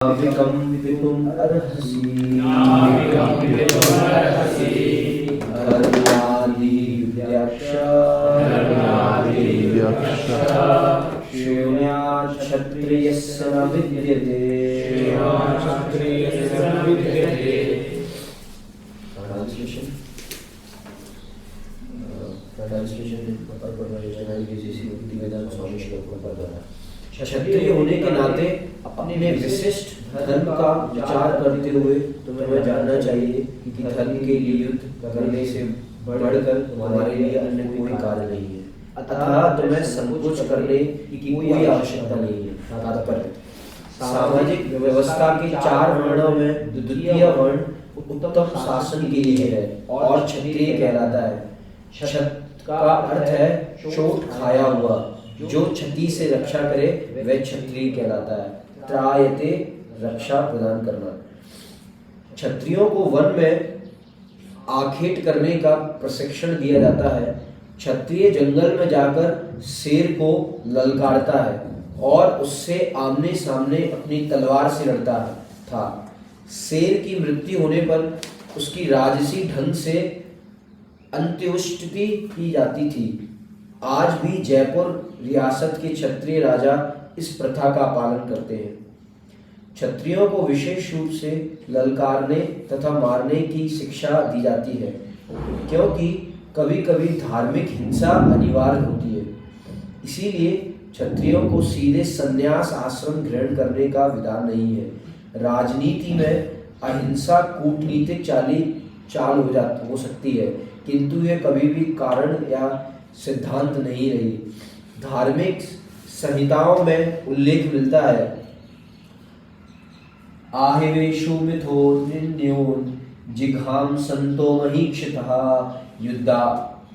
विकम्पितुम् अर्हसि शून्यात् क्षत्रियस्य न विद्यते। क्षत्रिय होने के नाते अपने विशिष्ट धर्म का विचार करते हुए तुम्हें जानना चाहिए कि धर्म के लिए युद्ध करने से बढ़कर तुम्हारे लिए अन्य कोई कार्य नहीं है, अतः तुम्हें संकोच करने की कोई आवश्यकता नहीं है। तात्पर्य: सामाजिक व्यवस्था के 4 वर्णों में द्वितीय वर्ण उत्तम शासन के लिए है और क्षत्रिय कहलाता है। क्षत्र का अर्थ है चोट खाया हुआ, जो क्षति से रक्षा करे वह क्षत्रिय कहलाता है। त्रायते रक्षा प्रदान करना। क्षत्रियों को वन में आखेट करने का प्रशिक्षण दिया जाता है। क्षत्रिय जंगल में जाकर शेर को ललकारता है और उससे आमने सामने अपनी तलवार से लड़ता था। शेर की मृत्यु होने पर उसकी राजसी ढंग से अंत्येष्टि की जाती थी। आज भी जयपुर रियासत के क्षत्रिय राजा इस प्रथा का पालन करते हैं। क्षत्रियों को विशेष रूप से ललकारने तथा मारने की शिक्षा दी जाती है, क्योंकि कभी कभी धार्मिक हिंसा अनिवार्य होती है। इसीलिए क्षत्रियों को सीधे संन्यास आश्रम ग्रहण करने का विधान नहीं है। राजनीति में अहिंसा कूटनीतिक चाल हो सकती है, किंतु यह कभी भी कारण या सिद्धांत नहीं रही। धार्मिक संहिताओं में उल्लेख मिलता है: आहिवेशु मिथो निन्योन जिघाम संतो महीक्षितः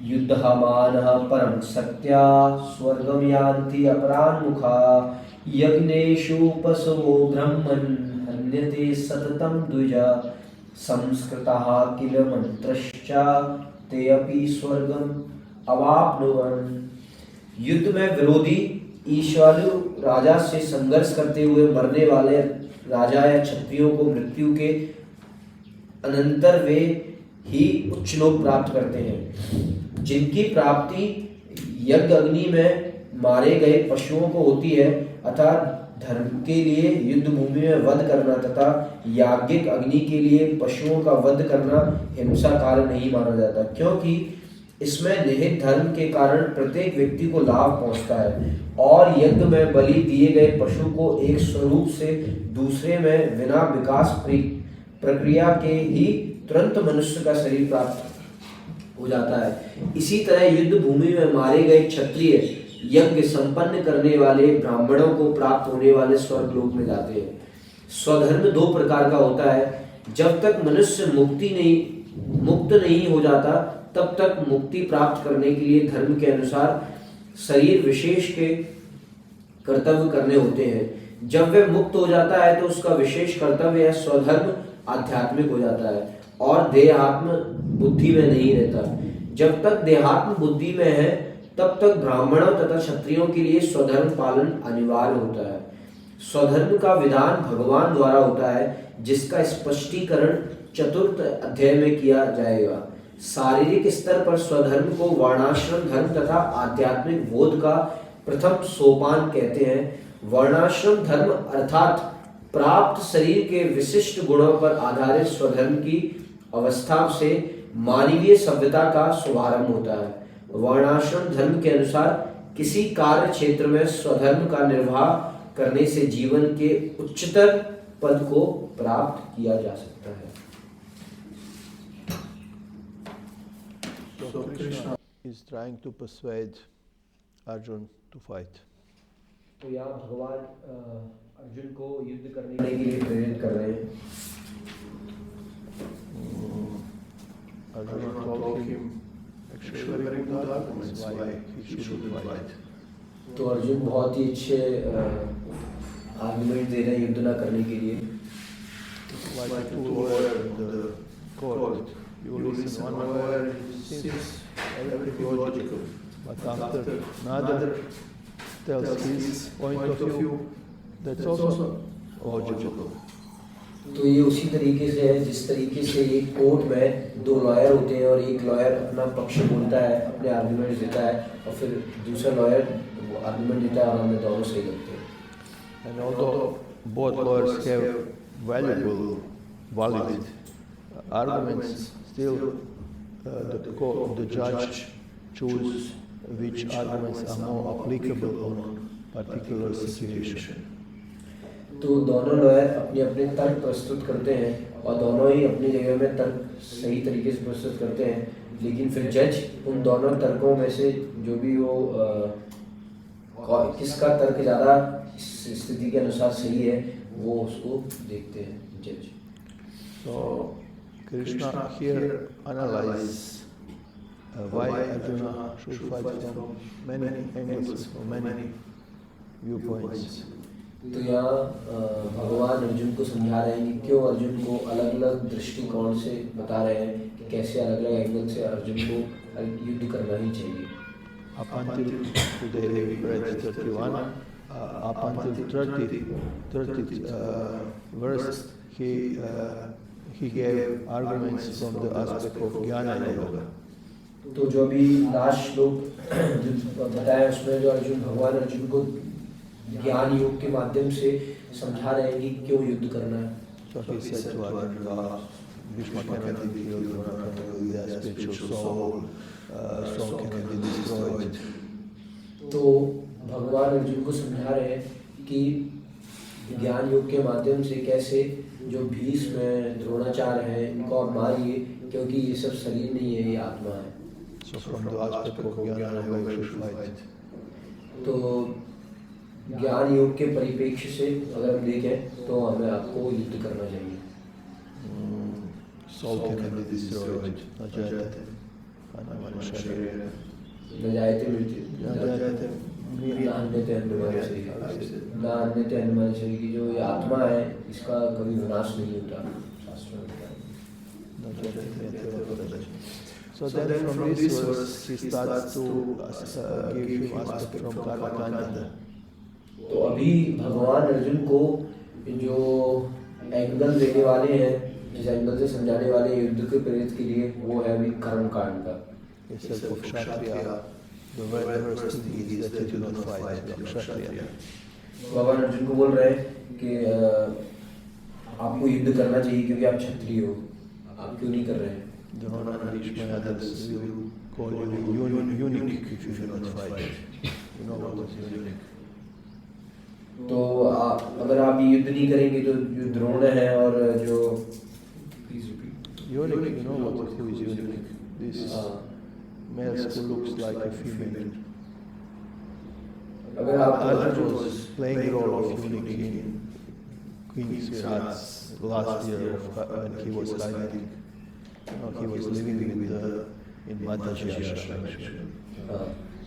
युद्धमानः परम सत्या स्वर्गम यान्ति अपरान्मुखा यज्ञेषु पशवो ब्रह्मन् हन्यते सततं द्विजा संस्कृतः किल मंत्रश्चा ते अपि स्वर्गम अवाप्नुवन्। युद्ध में विरोधी ईश्वरु राजा से संघर्ष करते हुए मरने वाले राजा या क्षत्रियों को मृत्यु के अनंतर वे ही उच्च लोक प्राप्त करते हैं, जिनकी प्राप्ति यज्ञ अग्नि में मारे गए पशुओं को होती है। अर्थात धर्म के लिए युद्ध भूमि में वध करना तथा याज्ञिक अग्नि के लिए पशुओं का वध करना हिंसा कार्य नहीं माना जाता, क्योंकि इसमें निहित धर्म के कारण प्रत्येक व्यक्ति को लाभ पहुंचता है और यज्ञ में बलि दिए गए पशु को एक स्वरूप से दूसरे में बिना विकास प्रक्रिया के ही तुरंत मनुष्य का शरीर प्राप्त हो जाता है। इसी तरह युद्ध भूमि में मारे गए क्षत्रिय यज्ञ संपन्न करने वाले ब्राह्मणों को प्राप्त होने वाले स्वर्ग लोक में जाते हैं। स्वधर्म 2 प्रकार का होता है। जब तक मनुष्य मुक्त नहीं हो जाता, तब तक मुक्ति प्राप्त करने के लिए धर्म के अनुसार शरीर विशेष के कर्तव्य करने होते हैं। जब वह मुक्त हो जाता है तो उसका विशेष कर्तव्य या स्वधर्म आध्यात्मिक हो जाता है और देहात्म बुद्धि में नहीं रहता। जब तक देहात्म बुद्धि में है, तब तक ब्राह्मणों तथा क्षत्रियों के लिए स्वधर्म पालन अनिवार्य होता है। स्वधर्म का विधान भगवान द्वारा होता है, जिसका स्पष्टीकरण 4th अध्याय में किया जाएगा। शारीरिक स्तर पर स्वधर्म को वर्णाश्रम धर्म तथा आध्यात्मिक बोध का प्रथम सोपान कहते हैं। वर्णाश्रम धर्म अर्थात प्राप्त शरीर के विशिष्ट गुणों पर आधारित स्वधर्म की अवस्था से मानवीय सभ्यता का शुभारंभ होता है। वर्णाश्रम धर्म के अनुसार किसी कार्य क्षेत्र में स्वधर्म का निर्वाह करने से जीवन के उच्चतर पद को प्राप्त किया जा सकता है। So Krishna is trying to persuade Arjun to fight. तो यहाँ भगवान अर्जुन को युद्ध करने के लिए प्रेरित कर रहे हैं। Arjun told him actually very good arguments why he should fight. तो अर्जुन बहुत ही अच्छे आर्गुमेंट दे रहे हैं युद्ध न करने के लिए। Like a lawyer in the court, you listen one lawyer, seems everything logical, but after another tells his point of view, that's also logical. तो ये उसी तरीके से है जिस तरीके से एक कोर्ट में दो लॉयर होते हैं और एक लॉयर अपना पक्ष बोलता है, अपने आर्गुमेंट देता है और फिर दूसरा लॉयर आर्गुमेंट देता है और हमें दोनों सही लगते हैं. And although both lawyers have valuable, valid arguments, still the judge chooses which arguments are more applicable on particular situation. तो दोनों लॉयर अपने अपने तर्क प्रस्तुत करते हैं और दोनों ही अपनी जगह में तर्क सही तरीके से प्रस्तुत करते हैं, लेकिन फिर जज उन दोनों तर्कों में से जो भी वो किसका तर्क ज़्यादा स्थिति के अनुसार सही है वो उसको देखते हैं जज. So Krishna here analyzes why Arjuna should fight from many angles, from many viewpoints. तो यहाँ भगवान अर्जुन को समझा रहे हैं कि क्यों अर्जुन को अलग अलग दृष्टिकोण से बता रहे हैं कि कैसे अलग अलग एंगल से अर्जुन को युद्ध करना ही चाहिए. Up until today we read 31, up until 30th verse, he gave arguments from the aspect of Jnana Yoga. तो जो अभी लास्ट श्लोक बताया उसमें जो भगवान अर्जुन को ज्ञान योग के माध्यम से समझा रहे हैं कि क्यों युद्ध करना है. So he said to Arjuna, Bhishma cannot be killed, Drona cannot be the spiritual soul, soul cannot be destroyed. तो भगवान अर्जुन को समझा रहे हैं कि ज्ञान योग के माध्यम से कैसे जो भीष्म है, द्रोणाचार्य है, इनको आप मारिए क्योंकि ये सब शरीर नहीं है, ये आत्मा है. So from the aspect of Jnana Yoga you should fight. तो ज्ञान योग के परिप्रेक्ष्य से अगर हम देखें तो हमें आपको युद्ध करना चाहिए. Soul cannot be destroyed. न जायते मृत्यु न अन्यते अन्यमाने शरीर की जो ये आत्मा है इसका कभी विनाश नहीं होता. शास्त्रों में लिखा है. So then from this verse he starts to give him aspect from Karma Kanda. तो अभी भगवान अर्जुन को जो एंगल देने वाले हैं, जिस एंगल से समझाने वाले युद्ध के प्रेरित के लिए, वो है अभी कर्म कांड का. भगवान अर्जुन को बोल रहे हैं कि आपको युद्ध करना चाहिए क्योंकि आप क्षत्रिय हो, आप क्यों नहीं कर रहे हैं. तो अगर आप युद्ध नहीं करेंगे तो जो द्रोण है और जो eunuch, you know what who is eunuch? This male who looks like a female. अगर आप Arjuna was playing the role of eunuch in Queen Sirhat's last year when he was hiding. He was living in Mataji ashram actually.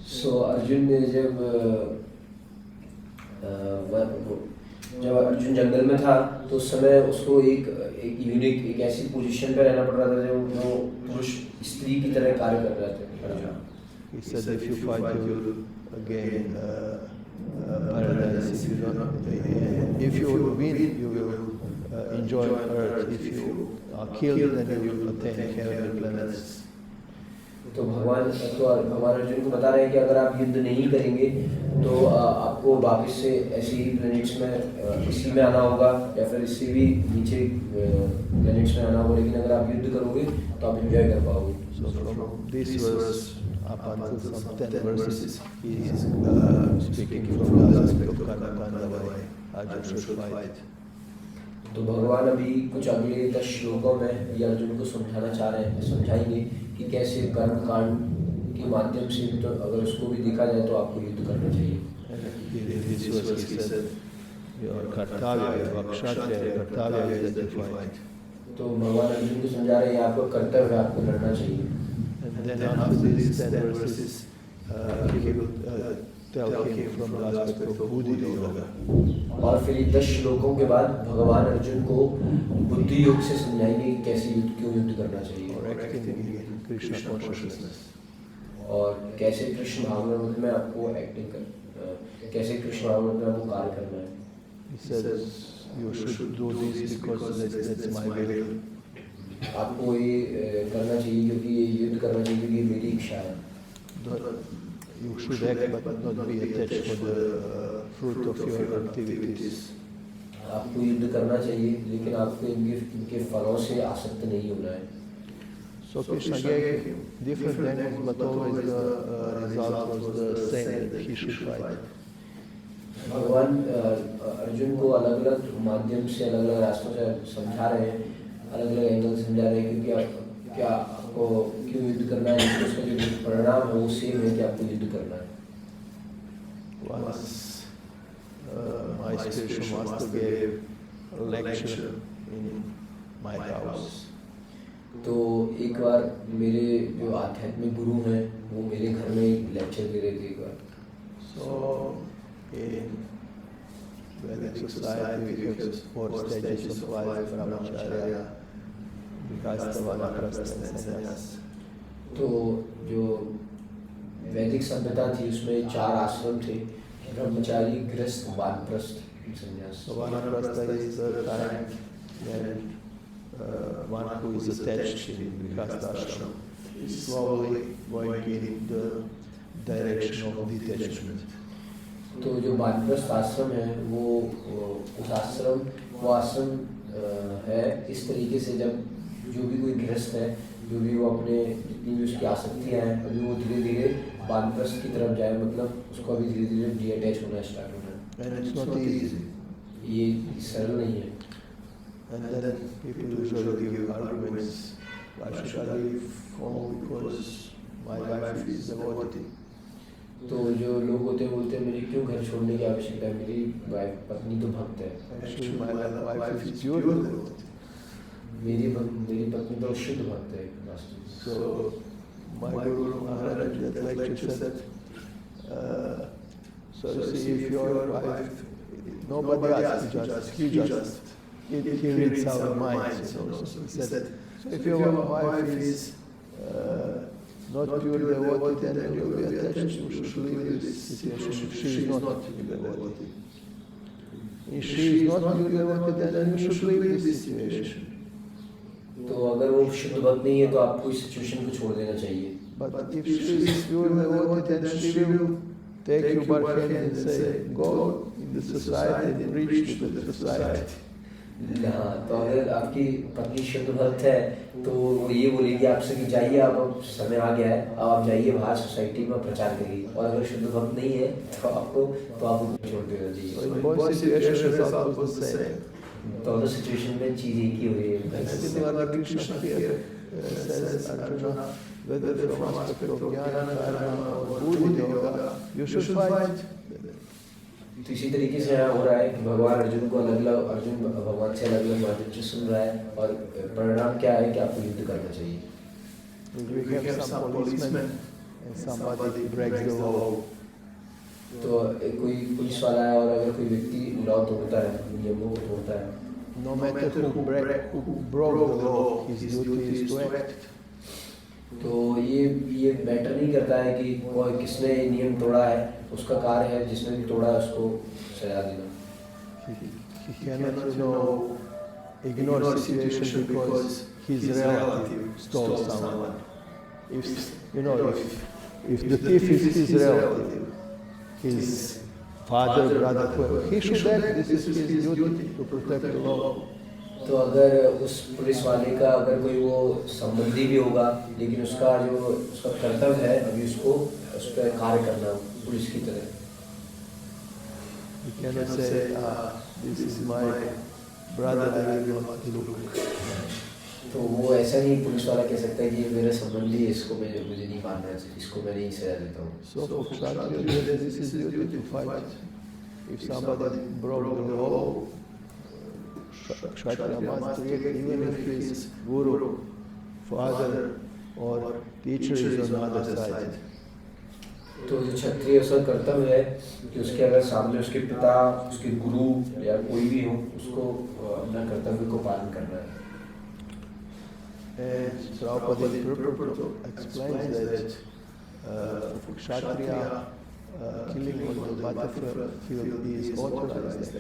So Arjun ने जब अर्जुन जंगल में था तो उस समय उसको एक यूनिक एक ऐसी पोजीशन पे रहना पड़ रहा था जब वो पुरुष स्त्री की तरह कार्य कर रहे थे. He said if you fight you will gain paradise, if you win you will enjoy earth, if you are killed then you will attain heavenly planets. तो भगवान अर्जुन को बता रहे हैं कि अगर आप युद्ध नहीं करेंगे तो आपको वापस से ऐसी प्लैनेट्स में इसी में आना होगा या फिर इससे भी नीचे प्लैनेट्स में आना होगा, लेकिन अगर आप युद्ध करोगे तो आप एंजॉय कर पाओगे. So from this verse up until some 10 verses he is speaking from the aspect of Karma Kanda why Arjuna should fight. तो भगवान अभी कुछ अगले 10 श्लोकों में ये अर्जुन को समझाना चाह रहे हैं, समझाएंगे कि कैसे कर्म कांड के माध्यम से भी तो अगर उसको भी देखा जाए तो आपको युद्ध करना चाहिए. तो भगवान अर्जुन को समझा रहे हैं आपका कर्तव्य है, आपको लड़ना चाहिए. और फिर 10 श्लोकों के बाद भगवान अर्जुन को बुद्धि योग से समझाएंगे कि कैसे क्यों युद्ध करना चाहिए और कैसे कृष्ण भावनामृत में आपको एक्टिंग कर कैसे कृष्ण भावनामृत में आपको कार्य करना है. you should do this because that's my will. आपको ये करना चाहिए क्योंकि ये युद्ध करना चाहिए क्योंकि ये मेरी इच्छा है. You should act but not be attached for the fruit of your activities. आपको युद्ध करना चाहिए लेकिन आपको इनके फलों से आसक्त नहीं होना है. So Krishna gave different demos, but always the result was the same, that he should fight. भगवान अर्जुन को अलग अलग माध्यम से अलग अलग रास्तों से समझा रहे हैं, अलग अलग एंगल समझा रहे हैं क्योंकि क्या आपको क्यों युद्ध करना है, उसका जो परिणाम है वो सेम है कि आपको युद्ध करना है. Once my spiritual master gave a lecture in my house. तो एक बार मेरे जो आध्यात्मिक गुरु हैं वो मेरे घर में लेक्चर दे रहे थे एक बार. So in Vedic society we have 4 stages of life: brahmacharya, grihastha, vanaprastha and sannyas. तो जो वैदिक सभ्यता थी उसमें 4 आश्रम थे: ब्रह्मचारी, गृहस्थ, वानप्रस्थ, संन्यास. So vanaprastha is the time when one who is attached in grihastha ashram is slowly going in the direction of detachment. तो जो वानप्रस्थ आश्रम है वो आश्रम है इस तरीके से जब जो भी कोई गृहस्थ है, जो भी वो अपने जितनी भी उसकी आसक्तियाँ हैं अभी वो धीरे धीरे वानप्रस्थ की तरफ जाए, मतलब उसको अभी धीरे धीरे डिअटैच होना स्टार्ट होना है. And it's not easy. ये सरल नहीं है. And then people usually give arguments, why should I live only because my wife is devotee? तो जो लोग होते हैं बोलते हैं मुझे क्यों घर छोड़ने की आवश्यकता है, मेरी पत्नी तो भक्त है. Actually, my wife is pure devotee. मेरी पत्नी तो शुद्ध भक्त है. So my Guru Maharaj that lecture said, so you see, if your wife, nobody asks, he reads our minds. So he said, so if your wife is not pure devotee, then you will be attached, you should leave this situation if she is not pure devotee. If she is not pure devotee, then you should leave this situation. तो अगर वो शुद्ध भक्त नहीं है तो आपको इस सिचुएशन को छोड़ देना चाहिए. But if she is pure devotee, then she will take you by hand and say, go in the society and preach to the society. हाँ, तो अगर आपकी पत्नी शुद्ध भक्त है तो वो ये बोलेगी आपसे कि जाइए, अब समय आ गया है, अब आप जाइए बाहर सोसाइटी में प्रचार करिए. और अगर शुद्ध भक्त नहीं है तो आपको छोड़ देना चाहिए. So in both situations, the result was the same. दोनों सिचुएशन में चीज एक ही हो रही है. Similarly, Krishna here says, Arjuna, whether from aspect of jnana, karma or buddhi yoga, you should fight. तो इसी तरीके से यहाँ हो रहा है कि भगवान अर्जुन को भगवान से अलग अलग माध्यम से सुन रहा है और परिणाम क्या है कि आपको युद्ध करना चाहिए. We have some policemen and somebody breaks the law. तो कोई पुलिस वाला है और अगर कोई व्यक्ति लॉ तोड़ता है, नियमों को तोड़ता है, No matter who broke the law, his duty is to act. तो ये मैटर नहीं करता है कि किसने नियम तोड़ा है, उसका कार्य है जिसने भी तोड़ा है उसको सजा देना. He cannot, ignore the situation because his relative stole someone. If the thief is his relative, his father, brother, whoever, he should act. This is his duty to protect the law. तो अगर उस police वाले का अगर कोई वो संबंधी भी होगा लेकिन उसका कर्तव्य है अभी उसको उस पर कार्य करना पुलिस की तरह. You cannot say, this is my brother, I will not look. तो वो ऐसा नहीं पुलिस वाला कह सकता है कि ये मेरा संबंधी है, इसको मुझे नहीं मानना है, इसको मैं नहीं सजा देता हूँ. So for Kshatriya, this is your duty to fight. If somebody broke the law, Kshatriya must react even if his guru, father or teacher is on the other side. तो जो क्षत्रिय उसका कर्तव्य है कि उसके अगर सामने उसके पिता, उसके गुरु या कोई भी हो, उसको अपना कर्तव्य को पालन करना है. And Prabhupada in purport explains that for Kshatriya, killing on the battlefield is authorized.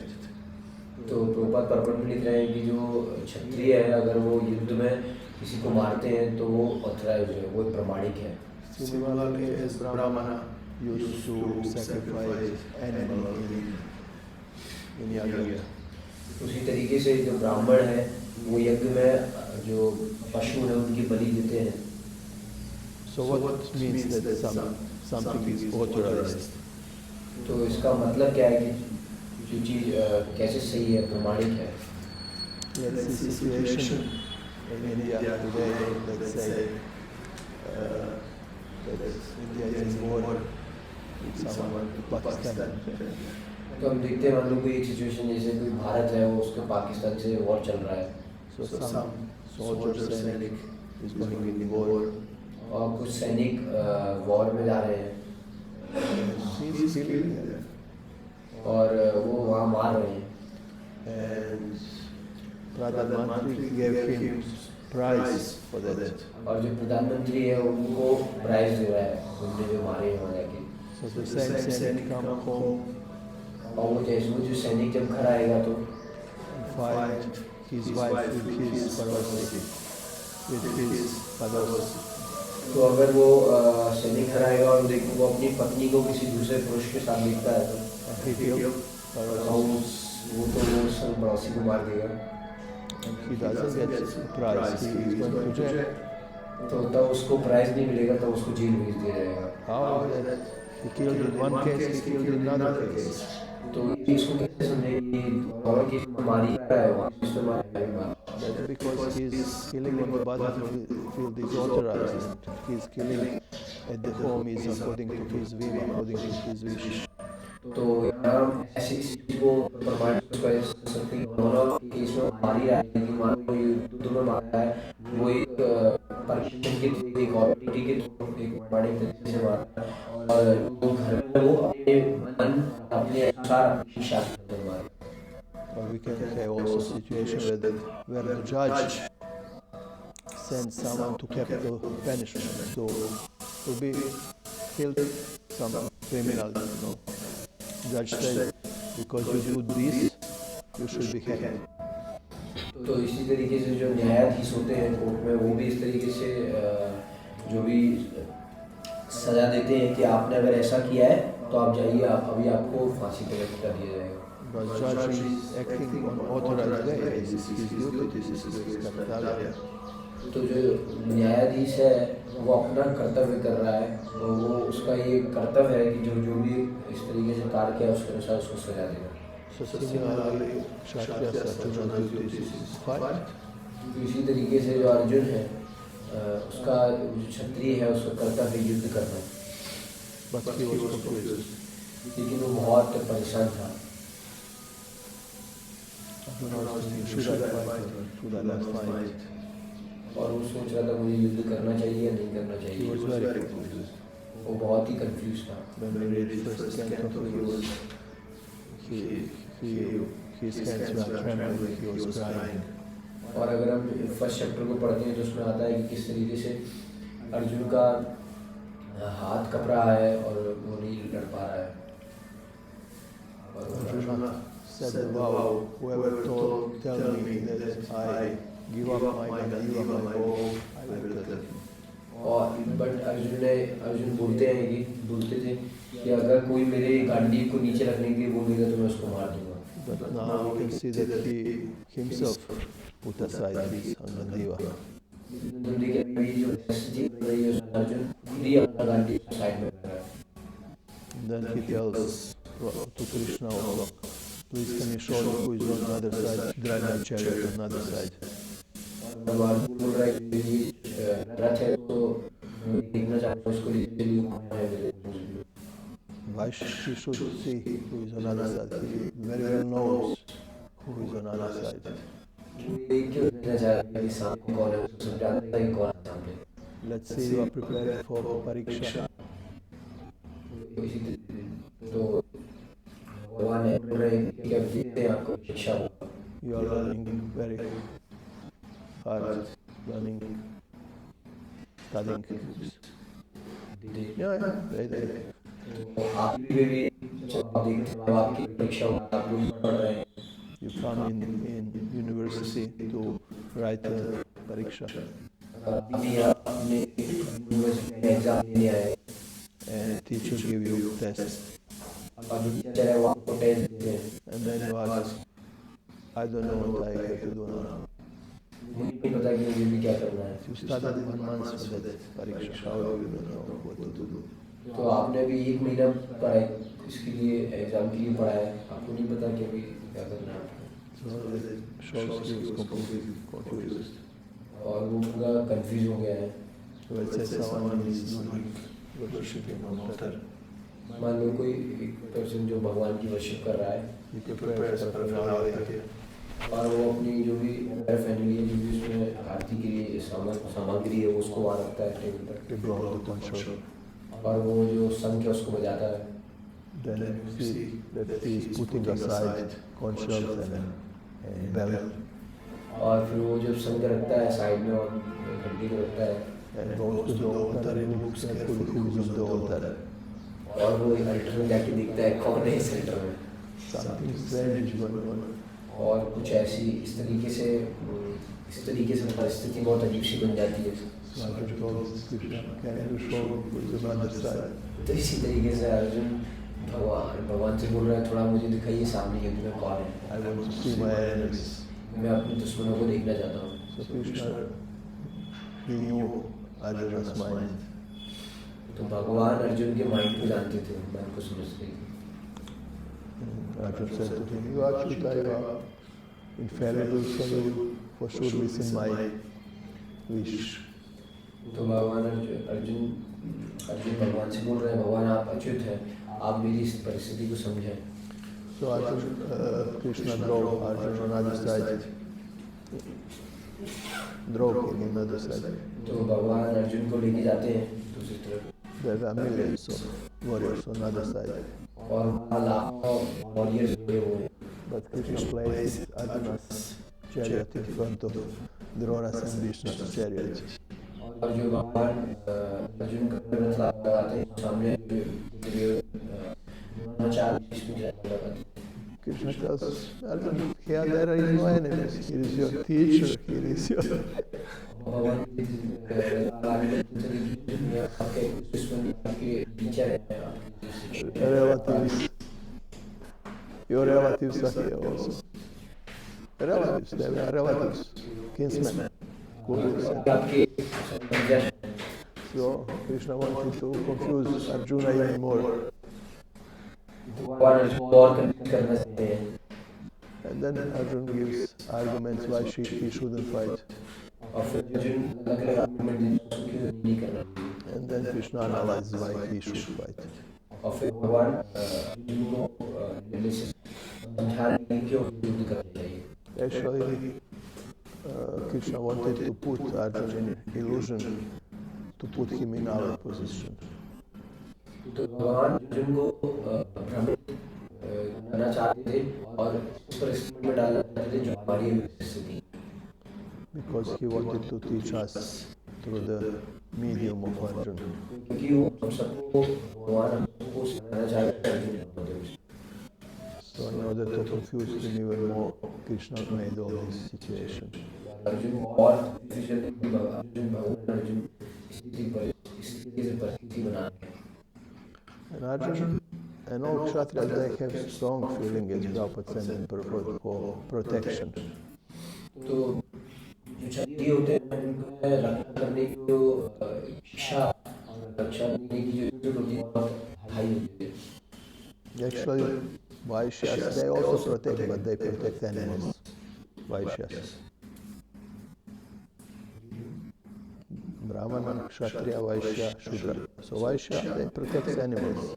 तो प्रभुपाद पर्पट में लिख रहे हैं कि जो क्षत्रिय है अगर वो युद्ध में किसी को मारते हैं तो वो ऑथराइज है, वो प्रमाणिक है। Similarly, as Brahmana used to sacrifice animal in yajna. उसी तरीके से जो ब्राह्मण है वो यज्ञ में जो पशु है उनकी बलि देते हैं। So what means that something is authorized? तो इसका मतलब क्या है कि जो चीज़ कैसे सही है, प्रमाणिक है। Let's see situation in India today. Let's say that India is in war with someone, Pakistan. तो हम देखते हैं मान लो कोई एक सिचुएशन जैसे कोई भारत है वो उसके पाकिस्तान से वॉर चल रहा है। So some soldier Sainik is going in war. और कुछ सैनिक वॉर में जा रहे हैं He's killing them. और वो वहाँ मार रहे हैं। And Pradhan Mantri gave him prize for that. और जो प्रधानमंत्री है उनको प्राइज दे रहा है उनने जो मारे हैं वहाँ जाके। So the same Sainik come home और वो जैसे वो जो सैनिक जब घर आएगा तो and find his wife with his parosi, with his parosi. तो अगर वो सैनिक घर आएगा और देखो वो अपनी पत्नी को किसी दूसरे पुरुष के साथ देखता है तो And he killed parosi. वो तो वो सब पड़ोसी को मार देगा। And he doesn't get the prize. He is going to jail. तो तब उसको प्राइज नहीं मिलेगा तो उसको जेल भेज दिया जाएगा। How that he killed in one case, he killed in another case. तो इसको कैसे समझे कि और की मारी है वहाँ इसको मारा। That's because his killing on the battlefield is authorized. And his killing at the home is according to his will, according to his wish. तो यहाँ ऐसी चीज़ को प्रमाणित कर सकते हैं दोनों केस में मारी है कि मान लो युद्ध में मारा है वो एक परीक्षण के थ्रू एक ऑडिटी के थ्रू एक प्रमाणिक तरीके से मारा है और वो घर में वो अपने मन अपने अनुसार शिक्षा से मारा। Or we can have also a situation where the judge sends someone to capital punishment to be killed some criminal, you know. Judge says, because you do this, you should be hanged. तो इसी तरीके से जो न्यायाधीश होते हैं court में वो भी इस तरीके से जो भी सजा देते हैं कि आपने अगर ऐसा किया है तो आप जाइए, आप अभी आपको फांसी पे लटका दिया जाएगा। But judge is acting on authorized way. This is his duty. This is his कर्तव्य. तो जो न्यायाधीश है वो अपना कर्तव्य कर रहा है तो वो उसका ये कर्तव्य है कि जो भी इस तरीके से कार्य किया उसके अनुसार उसको सजा देगा। So similarly, Kshatriya Arjuna's duty is fight. इसी तरीके से जो अर्जुन है उसका जो क्षत्रिय है उसका कर्तव्य युद्ध करना है। But he was confused. लेकिन वो बहुत परेशान था। Arjuna was thinking, should I fight or should I not fight? और वो सोच रहा था मुझे युद्ध करना चाहिए या नहीं करना He चाहिए। was very confused. वो बहुत ही कंफ्यूज था। When we read first canto, his hands were trembling, he was crying. और अगर हम फर्स्ट चैप्टर को पढ़ते हैं तो उसमें आता है कि किस तरीके से अर्जुन का हाथ कप रहा है और वो नहीं लड़ पा रहा है। Arjuna said the vow, whoever tell me that I give up my gun, give up my bow, I will kill him. और बट अर्जुन बोलते थे कि अगर कोई मेरे गांडी को नीचे रखने के लिए बोलेगा तो मैं उसको मार दूंगा। But now we can see that he himself put aside his Angandiva. तुम देखिए अभी जो चीज रही है अर्जुन खुद ही अपना गांडी साइड में कर रहा है। Then he tells to Krishna also, please can you show me who is on the other side, drive my chariot on the other side. भगवान बोल रहा है कि रथ है तो देखना चाहता हूँ उसको लीजिए। Why she should see who is on the other side? He very well knows who is on the other side. क्यों देखना चाहता है कि सामने कौन है, उसको जानता है कौन है सामने। Let's say you are preparing for pariksha. तो भगवान है बोल रहे हैं कि अब देखते हैं आपको परीक्षा होगा। You are learning very hard, learning, studying. Yeah, right. आप भी जब आप देखते हैं आपकी परीक्षा होगा, आप लोग पढ़ रहे हैं। you come in university to write a pariksha. And teacher give you test. And then you ask, I don't know what I have to do now. You studied 1 month for that pariksha, how you don't know what to do. तो आपने भी 1 महीना पढ़ा इसके लिए exam के लिए पढ़ा है, आपको नहीं पता कि अभी क्या करना है। So that shows he was completely confused. और वो पूरा कंफ्यूज हो गया है। So it says someone is doing worshiping on altar. मान लो कोई एक पर्सन जो भगवान की वर्शिप कर रहा है, He prepares paraphernalia. और वो अपनी जो भी पैराफर्नालिया है, जो भी उसमें आरती के लिए सामग्री है, वो उसको वहाँ रखता है टेबल पर। He brought the control. और वो जो शंख है उसको बजाता है। Then you see that he is putting aside conch shells and bell. और फिर वो जब शंख रखता है साइड में और घंटी को रखता है, And goes to the altar and looks carefully who is on the altar. और वो अल्टर में जाके देखता है कौन है इस अल्टर में। Something strange is going on. और कुछ ऐसी इस तरीके से परिस्थिति बहुत अजीब सी बन जाती है। So Arjun told Krishna, can you show who is on the other side? तो इसी तरीके से अर्जुन भगवान से बोल रहा है, थोड़ा मुझे दिखाइए सामने युद्ध में कौन है। I want to see my enemies. मैं अपने दुश्मनों को देखना चाहता हूँ। So Krishna, he knew Arjuna's mind. तो भगवान अर्जुन के माइंड को जानते थे, मन को समझते थे। Arjun said to him, you are Achyuta, you are infallible, so you for sure listen my wish. तो भगवान अर्जुन भगवान से बोल रहे हैं, भगवान आप अच्युत हैं, आप मेरी इस परिस्थिति को समझें। So Arjun, Krishna drove Arjun on other side. Drove him on other side. तो भगवान अर्जुन को लेके जाते हैं दूसरी तरफ। There are millions of warriors on other side. और वहाँ लाखों वॉरियर्स हुए हुए हैं। But Krishna placed Arjuna's chariot in front of Drona's and Vishnu's chariot. और जो भगवान अर्जुन का रथ लगाते हैं सामने Krishna tells Arjun, here there is no enemies. He is your teacher. He is your relatives. Your relatives are here also. Relatives, they are relatives, kinsmen. So Krishna wanted to confuse Arjuna even more. And then Arjun gives arguments why he shouldn't fight. And then Krishna analyzes why he should fight. Actually, Krishna wanted to put Arjuna in illusion, to put him in our position. Because he wanted to teach us through the medium of Arjuna. So in order to confuse him even more, Krishna made all this situation. And Arjuna and all Kshatriyas, they have strong feeling as Prabhupada sent them for protection. Actually, Vaishyas, they also protect, but they protect animals. Vaishyas. Brahmana, Kshatriya, Vaishya, Shudra. So Vaishya, they protect animals.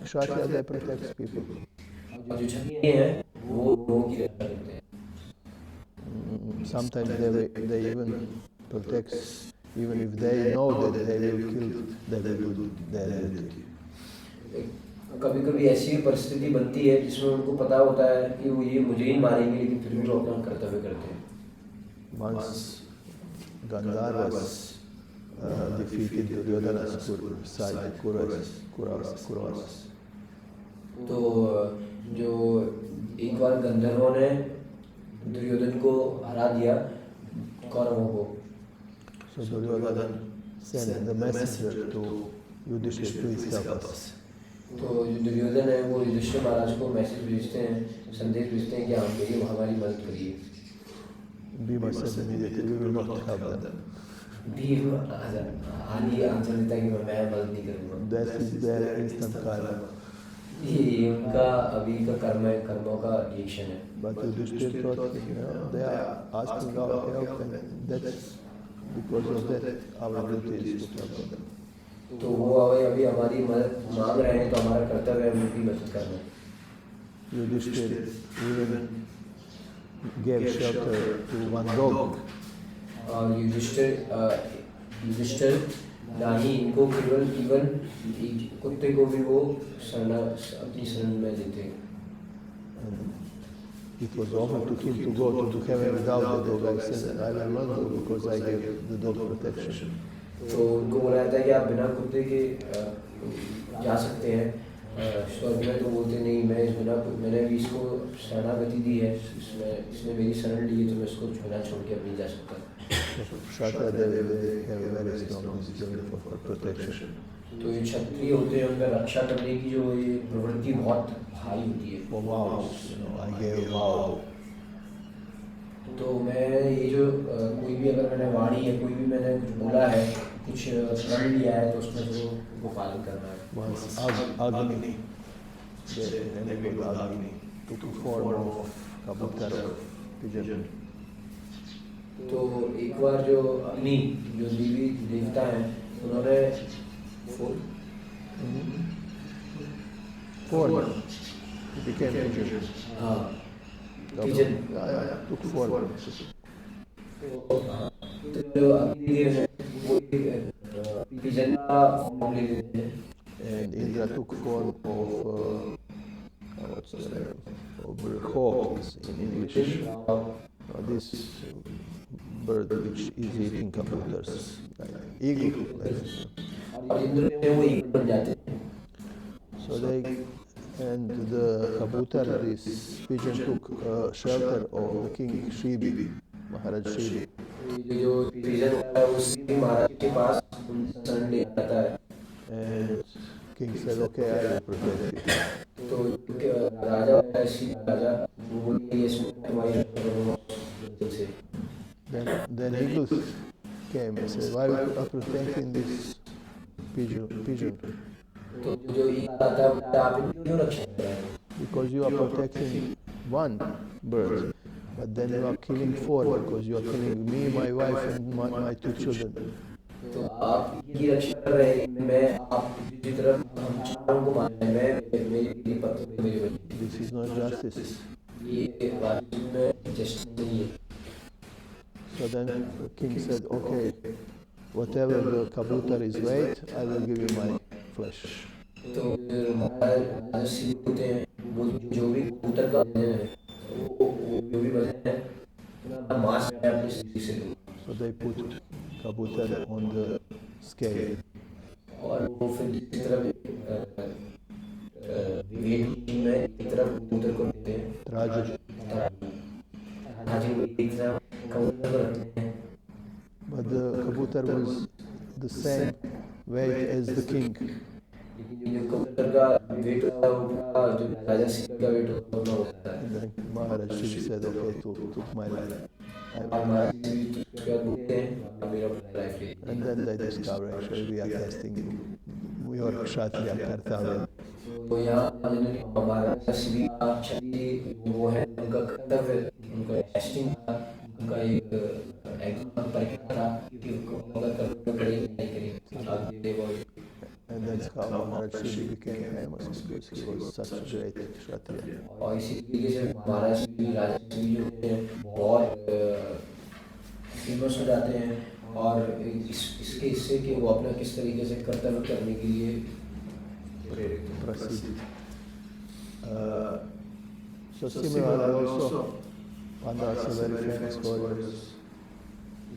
Kshatriya, they protect people. Sometimes they even protect, even if they know that they will kill, they will do their duty. कभी कभी ऐसी परिस्थिति बनती है जिसमें उनको पता होता है कि वो ये मुझे ही मारेंगे, लेकिन फिर भी वो अपना कर्तव्य करते हैं। Once Gandharvas defeated Duryodhana's side, Kauravas. तो जो एक बार गंधर्वों ने दुर्योधन को हरा दिया कौरवों को. So Duryodhana sent the messenger to Yudhishthira, please help us. तो जो दुर्योधन है वो युधिष्ठिर महाराज को मैसेज भेजते हैं, संदेश भेजते हैं कि आप हमारी मदद करिए. Bhima said immediately, we will not help them. Bhim आदि आंसर देता है कि मैं मदद नहीं करूँगा. That is their instant karma. ये उनका अभी का कर्म है, कर्मों का रिएक्शन है. But Yudhishthira thought, they are asking our help, and that's because of that our duty is to help them. तो वो अभी हमारी मदद मांग रहे हैं, तो हमारा कर्तव्य है उनकी मदद करना. Yudhishthira even gave shelter to one dog. और युधिष्ठिर रानी इनको केवल कुत्ते को भी वो अपनी शरण में देते. It was offered to him to go to heaven without the dog. I said, I will not go because I gave the dog protection. तो उनको बोला जाता है कि आप बिना कुत्ते के जा सकते हैं स्वर्ग में. तो बोलते नहीं, मैंने भी इसको शरणागति दी है, इसने मेरी शरण ली है, तो मैं इसको बिना छोड़ के अब नहीं जा सकता. Kshatriya they have a very strong instinct for protection. तो ये क्षत्रिय होते हैं, उनका रक्षा करने की जो ये प्रवृत्ति बहुत भारी होती है. For vows, I gave vow. तो मैं ये जो कोई भी अगर मैंने वाणी है, कोई भी मैंने कुछ बोला है, कुछ प्रण लिया है, तो उसमें वो पालन करना है. Once Agni, the enemy Agni, took the form of Kabutara, pigeon. तो एक बार जो अग्नि जो देवी देवता हैं, उन्होंने Form. It became pigeon. हाँ pigeon. Took form. तो जो अग्नि देव है वो pigeon का फॉर्म ले लेते हैं. And Indra took form of what's the name? Of hawks in English. This bird which is eating computers, like eagle. और इंद्र में वो ईगल बन जाते हैं. So and the kabutar, this pigeon took shelter of the king Shibi, Maharaj Shibi. जो pigeon है वो शिव महाराज के पास शरण ले आता है. And king said, okay, I will protect you. तो राजा शिव राजा वो बोले इसमें तुम्हारी से. Then eagles came and said, why are you protecting this pigeon? तो जो ईगल आता है आप इनको क्यों रक्षा कर रहे हैं? Because you are protecting one bird, but then you are killing four because you are killing me, my wife, and my two children. तो आप ये रक्षा कर रहे हैं, मैं आप की तरफ हम चारों को मार रहे हैं, मैं मेरी पत्नी मेरी बच्ची. This is not justice. ये बात में जस्टिस नहीं है. So then the king said, okay, whatever the kabutar is weight, I will give you my flesh. तो महाराज शिव होते हैं, वो जो भी कबूतर का वो जो भी वजन है उनका मांस मैं अपनी शरीर से दूँ. So they put kabutar on the scale. और वो फिर इस तरफ वेट में एक तरफ कबूतर को देते हैं. Raju. राजू एक तरफ कबूतर को रखते हैं. But the kabutar was the same weight as the king. जो कबूतर का वेट होता है वो जो राजा शिव का वेट होता है. And then Maharaj Shiva said, okay, took my life. और महाराज शिव उसके बाद बोलते हैं मेरा लाइफ ले. And then they discover actually we are testing your Kshatriya Kartavya. तो यहाँ महाराज शिव का क्षत्रिय वो है, उनका कर्तव्य, उनका टेस्टिंग था, उनका एक एग्जाम परीक्षा था कि उनका कर्तव्य करेंगे नहीं करेंगे आगे वो. And that's how Maharaj Shiva became famous because he was such a great Kshatriya. और इसी तरीके से महाराज शिव राजा शिव जो है बहुत फेमस हो जाते हैं. और इसके हिस्से कि वो अपना किस तरीके से कर्तव्य करने के लिए प्रसिद्ध. So similarly also Pandavas are very famous warriors.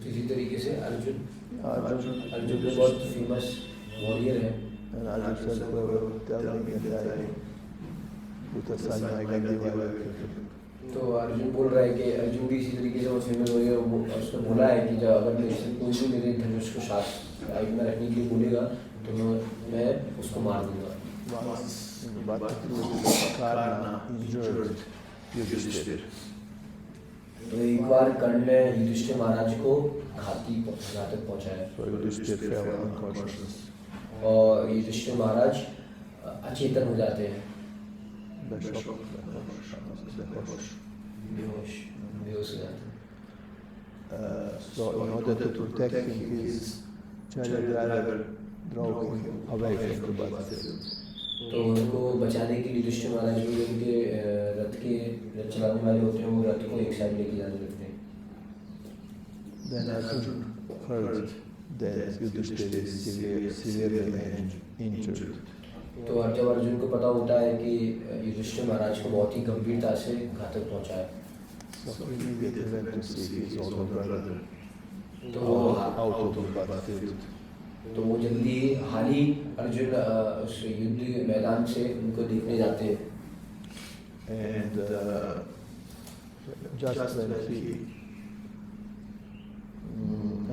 इसी तरीके से अर्जुन Arjun, अर्जुन भी बहुत फेमस वॉरियर है। and Arjun said, whoever tells me that I put aside my Gandiva, I will kill him. तो अर्जुन बोल रहा है कि अर्जुन भी इसी तरीके से बहुत फेमस वॉरियर, उसने बोला है कि जब अगर मेरे से कोई भी मेरे धनुष को साइड में रखने के लिए बोलेगा तो मैं उसको मार दूंगा। Once in the battlefield, Karna injured Yudhishthir. तो एक बार कर्ण ने युधिष्ठिर महाराज को घातक पहुंचाया So Yudhishthir fell unconscious. और युधिष्ठिर महाराज अचेतन हो जाते हैं, बेहोश बेहोश बेहोश हो जाते हैं। So in order to protect him, his chariot driver drove him away from the battlefield. तो उनको बचाने के लिए युधिष्ठिर महाराज भी उनके रथ चलाने वाले होते हैं, वो रथ को एक साइड लेके जाने लगते हैं। Then Arjun heard that Yudhishthir is severely injured. तो जब अर्जुन को पता होता है कि युधिष्ठिर महाराज को बहुत ही गंभीरता से घातक पहुंचा है, So he immediately went to see his older brother तो out of the battlefield. तो वो जल्दी हाल ही अर्जुन उस युद्ध मैदान से उनको देखने जाते हैं। And just when he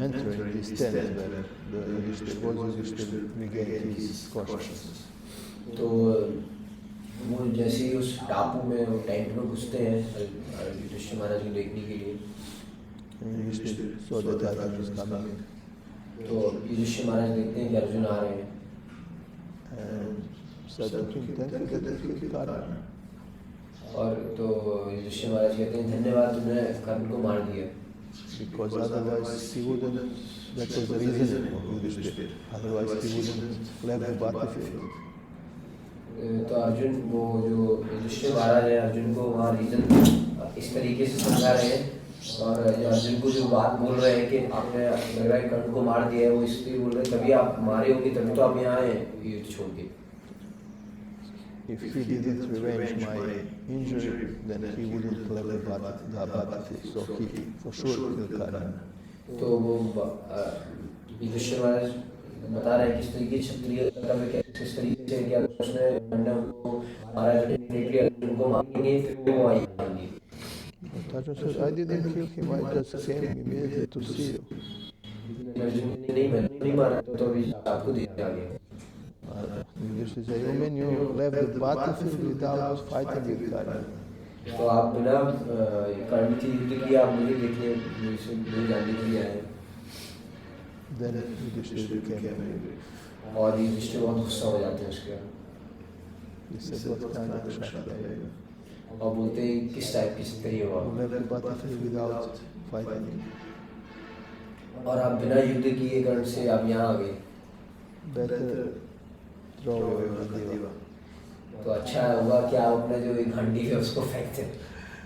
entered his tent where the Yudhishthir regained his consciousness. तो वो जैसे ही उस टापू में वो टेंट में घुसते हैं युधिष्ठिर महाराज को देखने के लिए, And Yudhishthir saw that Arjun was coming तो युधिष्ठिर महाराज देखते हैं कि अर्जुन आ रहे हैं and said to him, "Thank you that you killed Karna." और तो युधिष्ठिर महाराज कहते हैं धन्यवाद, तुमने कर्ण को मार दिया, Because otherwise he wouldn't, that was the reason of Yudhishthir, otherwise he wouldn't left the battlefield. तो अर्जुन वो जो युधिष्ठिर महाराज है अर्जुन को वहाँ रीजन इस तरीके से समझा रहे हैं, और अर्जुन को जो बात बोल रहे हैं कि आपने लग रहा है कर्ण को मार दिया है, वो इसलिए बोल रहे हैं तभी आप मारे होंगे, तभी तो आप यहाँ आए युद्ध छोड़ के। If he didn't revenge my injury, then he wouldn't left the battlefield, so he for sure killed Karna. तो वो युधिष्ठिर महाराज बता रहे हैं किस तरीके क्षत्रिय किस तरीके से क्या उसने को मारा करने के लिए अर्जुन को मारेंगे फिर वो आएंगे। Arjun said, "I didn't kill him, I just came immediately to see you." Arjun ने नहीं मारा तो अभी आपको देखा गया। Yudhishthir said, "You mean you left the battlefield without fighting with Karna?" तो आप बिना कर्ण की युद्ध किए आप मुझे देखने मुझे जानने के लिए आए। Then Yudhishthir became angry. और युधिष्ठिर बहुत गुस्सा हो जाते हैं उसके, He said, "What kind of Kshatriya are you? और बोलते हैं किस टाइप की क्षत्रिय हो You left the battlefield without fighting." और आप बिना युद्ध किए कर्ण से आप यहाँ आ गए, Better throw away Gandiva. तो अच्छा होगा कि आप अपना जो एक घंटी है उसको फेंक दें।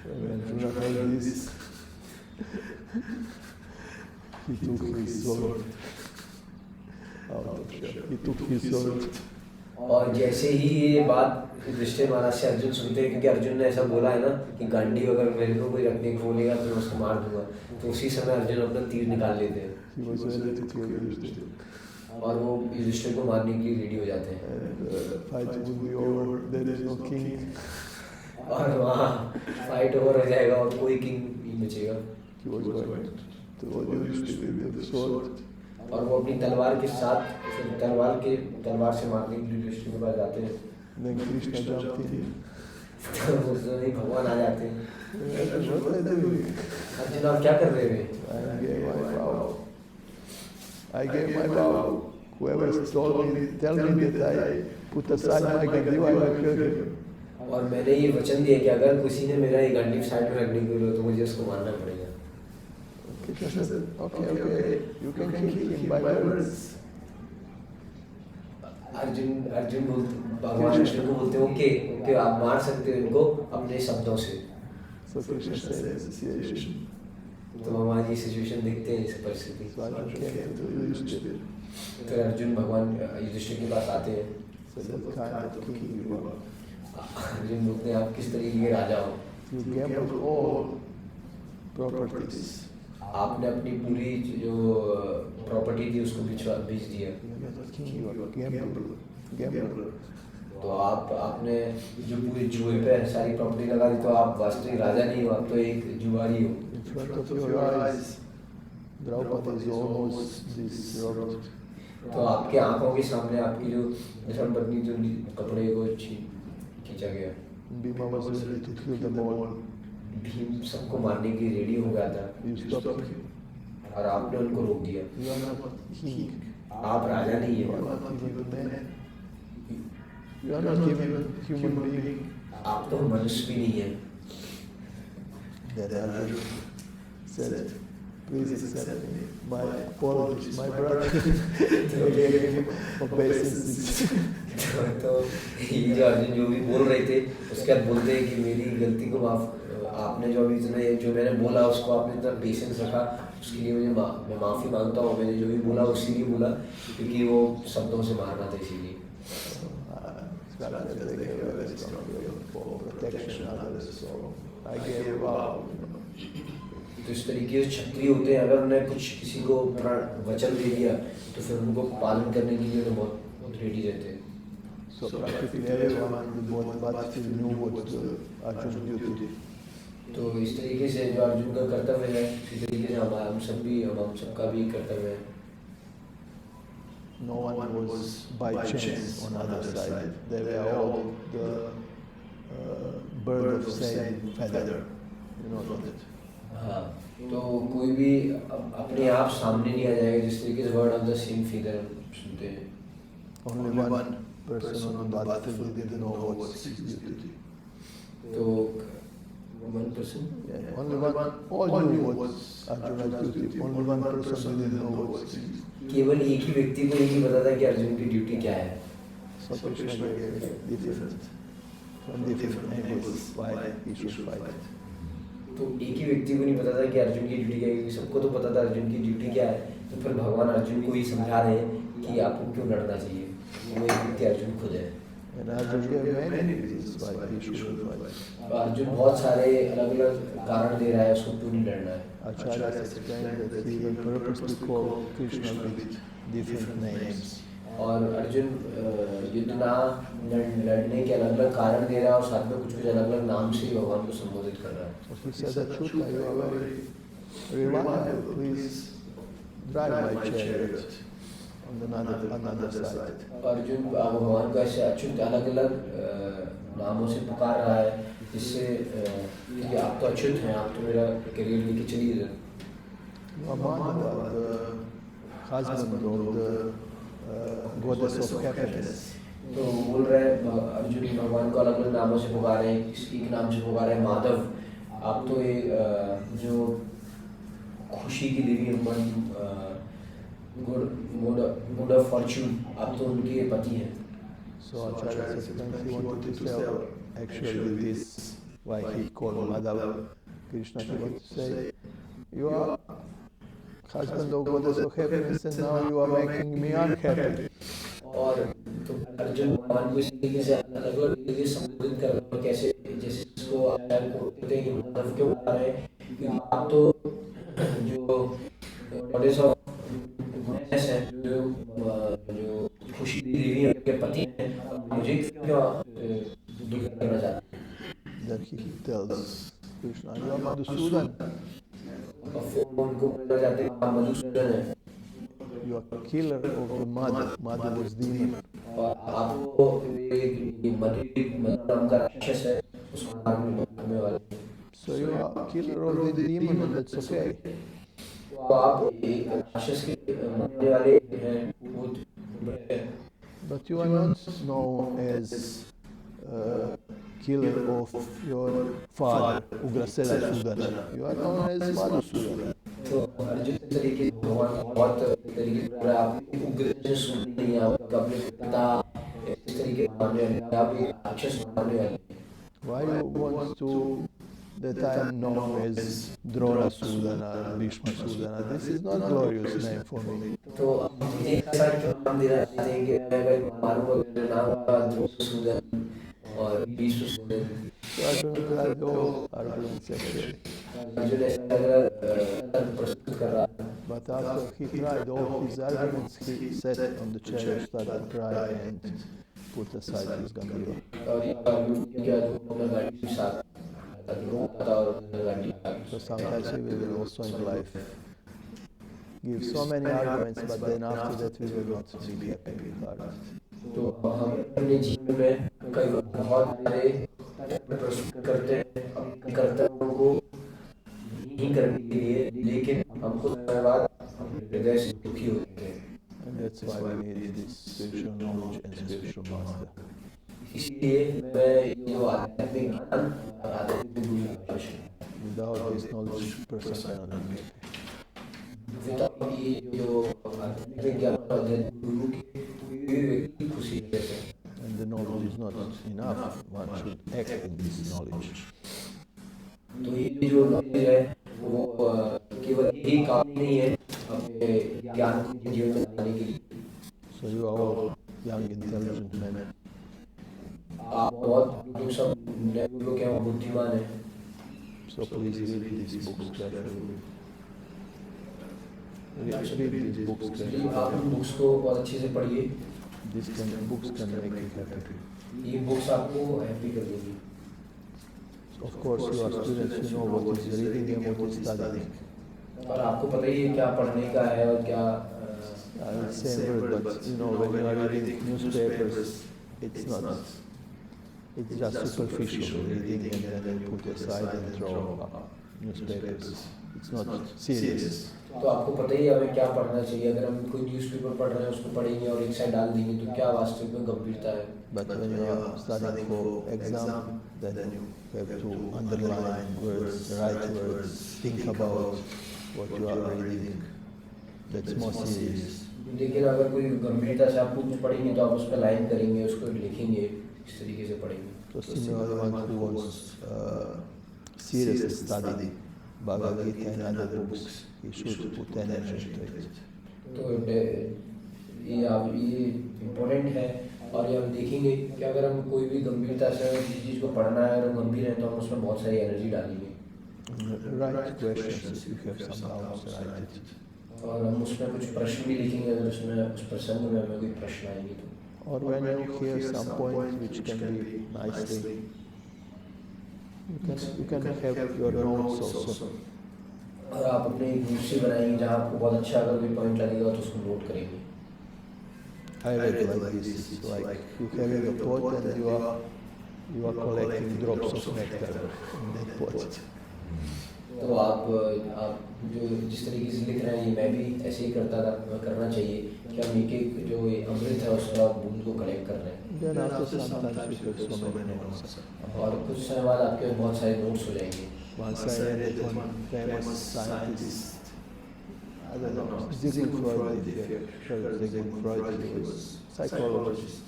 When Arjuna heard this, he took his sword out of shop. He took his sword. और जैसे ही ये बात युधिष्ठिर महाराज से अर्जुन सुनते हैं, क्योंकि अर्जुन ने ऐसा बोला है ना कि गांडी अगर मेरे को कोई रखने को बोलेगा तो मैं उसको मार दूंगा, तो उसी समय अर्जुन अपना तीर निकाल लेते हैं He was ready to kill Yudhishthir. और वो युधिष्ठिर को मारने के लिए रेडी हो जाते हैं। And fight would be over. There is no king. और वहाँ फाइट ओवर हो जाएगा और कोई किंग नहीं बचेगा। He was going to Yudhishthir with the sword. और वो अपनी तलवार के साथ फिर तलवार से मारने के लिए युधिष्ठिर के पास जाते हैं। Then Krishna jumped in. तो उस समय भगवान आ जाते हैं। What are you doing? Arjun आप क्या कर रहे थे? I gave my vow. Whoever tell me that I put aside my Gandiva, I will kill him. और मैंने ये वचन दिया कि अगर किसी ने मेरा ये गांडी साइड में रखने के लिए तो मुझे उसको मारना पड़ेगा। Krishna said, okay, you can kill him by words. भगवान कृष्ण को बोलते ओके आप मार सकते हो इनको अपने शब्दों से। So Krishna said the situation. तो भगवान ये सिचुएशन देखते हैं, इस परिस्थिति। So Arjun came to Yudhishthir. फिर अर्जुन भगवान युधिष्ठिर के पास आते हैं। Said, what kind of king you are? Arjun बोलते हैं आप किस तरीके के राजा हो? You gambled all properties. आपने अपनी पूरी जो प्रॉपर्टी थी उसको बेच दिया। You are not king, you are a gambler. तो आपने जो पूरी जुए पे सारी प्रॉपर्टी लगा दी, तो आप वास्तविक राजा नहीं हो, आप तो एक जुआरी हो। In front of your eyes, Draupadi is almost disrobed. तो आपके आंखों के सामने आपकी जो धर्मपत्नी जो कपड़े को खींचा गया। Bhima was ready to kill them all. Bhim सबको मारने की रेडी हो गया था, You stopped him. और आपने उनको रोक दिया। You are not king. आप राजा नहीं You है, are not even a man. You are not even a human being. आप तो मनुष्य भी नहीं है। Then Arjuna said, please accept me. My apologies, my brother. Obeisances. तो ये जो अर्जुन जो भी बोल रहे थे उसके बाद बोलते हैं कि मेरी गलती को आपने जो अभी इतने जो मैंने बोला उसको आपने इतना पेशेंस रखा, उसके लिए मैं माफ़ी मांगता हूँ। मैंने जो भी बोला इसीलिए बोला क्योंकि वो शब्दों से मारना था, इसीलिए। For protection others, so I gave up. तो इस तरीके से क्षत्रिय होते हैं, अगर उन्हें कुछ किसी को वचन दे दिया तो फिर उनको पालन करने के लिए उन्हें बहुत रेडी रहते हैं। So practically everyone on the battlefield knew what Arjuna's duty. तो इस तरीके से जो अर्जुन का कर्तव्य है, इसी तरीके से हम सबका भी कर्तव्य है। No one was by chance on the other side. They were all the bird of same feather. You know that. हाँ, तो कोई भी अपने आप सामने नहीं आ जाएगा, जिस तरीके से word of the same figure सुनते हैं। Only one person on the battlefield didn't know what's his duty. तो one person? Yeah, only one. All knew what's Arjuna's duty. Only one person didn't know what's his duty. केवल एक ही व्यक्ति को नहीं पता था कि अर्जुन की ड्यूटी क्या है। So Krishna gave different from different angles why he should fight. तो एक ही व्यक्ति को नहीं पता था कि अर्जुन की ड्यूटी क्या है, क्योंकि सबको तो पता था अर्जुन की ड्यूटी क्या है। तो फिर भगवान अर्जुन को ही समझा रहे हैं कि आपको क्यों लड़ना चाहिए। वो एक व्यक्ति अर्जुन खुद है। And Arjuna gave many reasons why he should fight. Arjun बहुत सारे अलग अलग कारण दे रहा है उसको क्यों नहीं लड़ना है। Acharya explained that he even purposely called Krishna with different names. और अर्जुन युद्ध ना लड़ने के अलग अलग कारण दे रहा है और साथ में कुछ कुछ अलग अलग नाम से ही भगवान को संबोधित कर रहा है। He said that Chuta, you are very reliable. Please drive my chariot on another side. Arjun भगवान को ऐसे अच्युत अलग अलग नामों से पुकार रहा है, जिससे कि आप तो अच्युत हैं, आप तो मेरा करियर लेके चलिए इधर। You are Madhava, the husband of the goddess of happiness. तो बोल रहे हैं अर्जुन भगवान को अलग अलग नामों से पुकार रहे हैं। एक नाम से पुकार रहे हैं माधव, आप तो ये जो खुशी की देवी गुड ऑफ फॉर्च्यून, आप तो उनके पति हैं। So Acharya explained he wanted to say actually this why he called Madhava Krishna. He wanted to say, you are husband of goddess of happiness and now you are making me unhappy. और तो अर्जुन भगवान को इस तरीके से अलग अलग तरीके से संबोधित कर रहे हैं, कैसे जैसे इसको आप कहते हैं कि माधव क्यों बता रहे हैं, क्योंकि आप तो जो गॉडेस ऑफ गुडनेस है, जो खुशी की देवी है, उनके पति हैं, मुझे क्यों दुखी करना चाहते हैं। Then he tells Krishna, you are Madhusudan. उनको बोलना चाहते हैं आप मधुसूदन हैं, You are killer of the mother. Mother was demon. और आपको मधु नाम का राक्षस है, उसको मारने वाले। So you are killer of the demon, and that's okay. तो आप एक राक्षस के मारने वाले हैं, But you are not known as killer of your father, Ugrasena Sudana. You are known as Madhusudana. तो अर्जुन तरीके से भगवान बहुत तरीके से आप उग्र सुन नहीं, आप अपने पिता इस तरीके से मारने वाले, आप एक राक्षस मारने वाले। Why you want to that I am known as Drona Sudana, Bhishma Sudana? This is not glorious name for me. तो ऐसा क्यों नाम देना चाहते हैं कि मैं मारूंगा, नाम होगा द्रोणासुदन और विश्व से So Arjuna tried all arguments actually. Arjun ऐसा लग रहा प्रस्तुत कर रहा है, But after he tried all his arguments, he sat on the chair, started to cry, and put aside his Gambhira. और ये अर्जुन क्या अपना गाड़ी साथ रोकता और अपना गाड़ी So sometimes we will also in life give so many arguments, but then after that we will not be happy with heart. तो हम अपने जीवन में कई बहुत सारे प्रस्तुत करते हैं अपने कर्तव्यों को नहीं करने के लिए, लेकिन हमको समय बाद हृदय से दुखी होते हैं। And that's why we need this spiritual knowledge and spiritual master. इसलिए मैं जो आध्यात्मिक ज्ञान और आध्यात्मिक गुरु की आवश्यकता है। Without this knowledge, person cannot be happy. Without ये जो आध्यात्मिक ज्ञान और आध्यात्मिक गुरु की कोई व्यक्ति खुशी नहीं रहता। And the knowledge is not enough. One should act in this knowledge. तो ये जो नॉलेज है वो केवल एक काम नहीं है अपने ज्ञान को जीवन में लाने के लिए। So you are all young, intelligent men. आप बहुत लोग सब नए लोग हैं, बुद्धिमान हैं। So please read these books carefully. Read these books इसलिए आप इन carefully. बुक्स को बहुत अच्छे से पढ़िए। These books can make you happy. ये बुक्स आपको हैप्पी कर देंगी। Of course, you are students, you know what is reading and what is studying. और आपको पता ही है क्या पढ़ने का है और क्या I will say a word, but you know, when you are reading newspapers, it's not. It's just superficial reading, and then you put aside and throw up newspapers. It's not serious. तो आपको पता ही है हमें क्या पढ़ना चाहिए। अगर हम कोई न्यूज़पेपर पढ़ रहे हैं उसको पढ़ेंगे और एक साइड डाल देंगे तो क्या वास्तविक में गंभीरता है। But when you are studying for exam, then you have to underline words, write words, think about what you are reading. That's more serious. लेकिन अगर कोई गंभीरता से आप कुछ पढ़ेंगे तो आप उस पर लाइन करेंगे, उसको लिखेंगे, इस तरीके से पढ़ेंगे। So similarly, one who wants seriously study Bhagavad Gita and other books, he should put energy into it. तो ये इम्पोर्टेंट है और ये हम देखेंगे कि अगर हम कोई भी गंभीरता से किसी चीज़ को पढ़ना है और हम गंभीर हैं तो हम उसमें बहुत सारी एनर्जी डालेंगे। Write questions if you have some doubts, write it. और हम उसमें कुछ प्रश्न भी लिखेंगे अगर उसमें उस प्रसंग में हमें कोई प्रश्न आएंगे तो। Or when you hear some point which can be nicely, you can have your notes also. और आप अपने एक नोट्स से बनाएंगे जहाँ आपको बहुत अच्छा अगर कोई पॉइंट लगेगा तो उसको नोट करेंगे। I read like this, it's like you having a pot and you are collecting drops of nectar in that pot. तो आप जो जिस तरीके से लिख रहे हैं ये मैं भी ऐसे ही करना चाहिए कि हम एक एक जो ये अमृत है उसका बूंद को कलेक्ट कर रहे हैं। Then after some time you have so many notes. और कुछ समय बाद आपके बहुत सारे नोट्स हो जाएंगे। Once I read one famous scientist, I don't know, Sigmund Freud, if you heard Sigmund Freud, he was psychologist,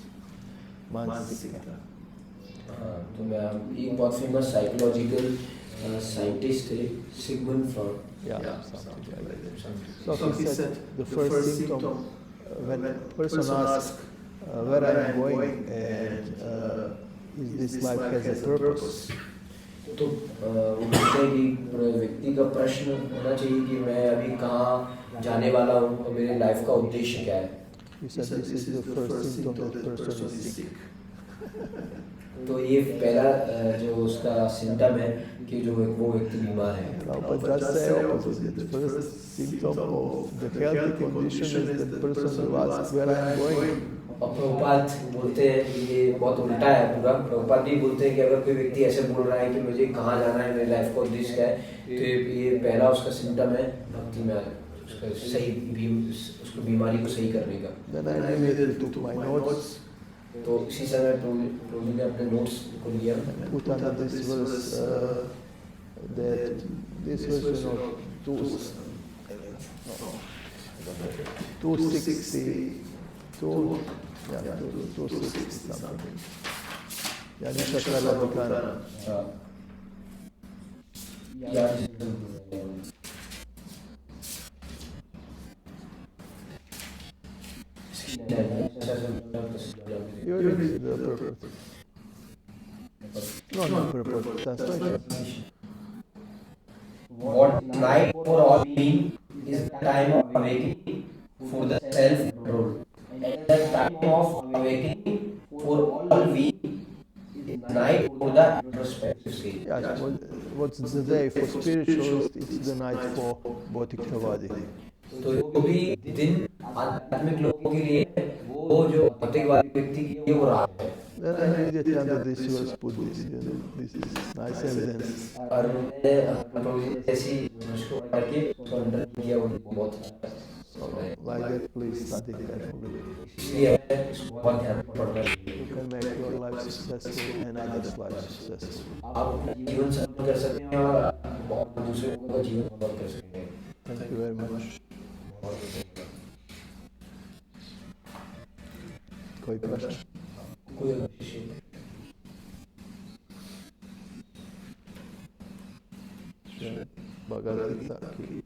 Mansikta. हाँ, तो मैं एक बहुत फेमस साइकोलॉजिकल साइंटिस्ट थे Sigmund Freud. Yeah, something like that. So he said the first symptom when a person asks where I am going and is this life has a purpose. तो वो कहते हैं कि व्यक्ति का प्रश्न होना चाहिए कि मैं अभी कहाँ जाने वाला हूँ और मेरे लाइफ का उद्देश्य क्या है। He said this is the first symptom that person is sick. तो ये पहला जो उसका सिम्टम है कि जो वो व्यक्ति बीमार है। But just say opposite. The first symptom of the healthy condition is that person who asks where I am going. और प्रभुपाद बोलते हैं कि ये बहुत उल्टा है पूरा। प्रभुपाद भी बोलते हैं कि अगर कोई व्यक्ति ऐसे बोल रहा है कि मुझे कहाँ जाना है, मेरी लाइफ का उद्देश्य क्या है, तो ये पहला उसका सिम्टम है भक्ति में उसका उसको बीमारी को सही करने का। Then I immediately took my notes. तो इसी समय प्रभु जी ने अपने नोट्स को लिया। Put under this verse that this verse, you know, 262, yeah, 260 something. Yeah, Nishakala Bhikana. You read the purpose. not purport, translation. What night for all being is the time of awakening for the self-control. At the time of awakening for all being is night for the introspective stage. Yes, what's the day for spiritualists? It's the night for Bhautikavadi. तो जो भी दिन आध्यात्मिक लोगों के लिए है, वो जो भौतिकवादी व्यक्ति के लिए वो रात है। Then I immediately under this verse put this, this is nice evidence. और मैंने प्रभु जी ऐसी मुझको करके तो अंडर किया वो बहुत अच्छा है। So like that, please study carefully. इसलिए हमें इसको बहुत ध्यान में पढ़ना चाहिए। You can make your life successful and others' life successful. आप अपना जीवन सफल कर सकते हैं और बहुत दूसरे का जीवन सफल कर सकते हैं। Thank you very much. कोई प्रश्न? कोई विषय भगवद गीता की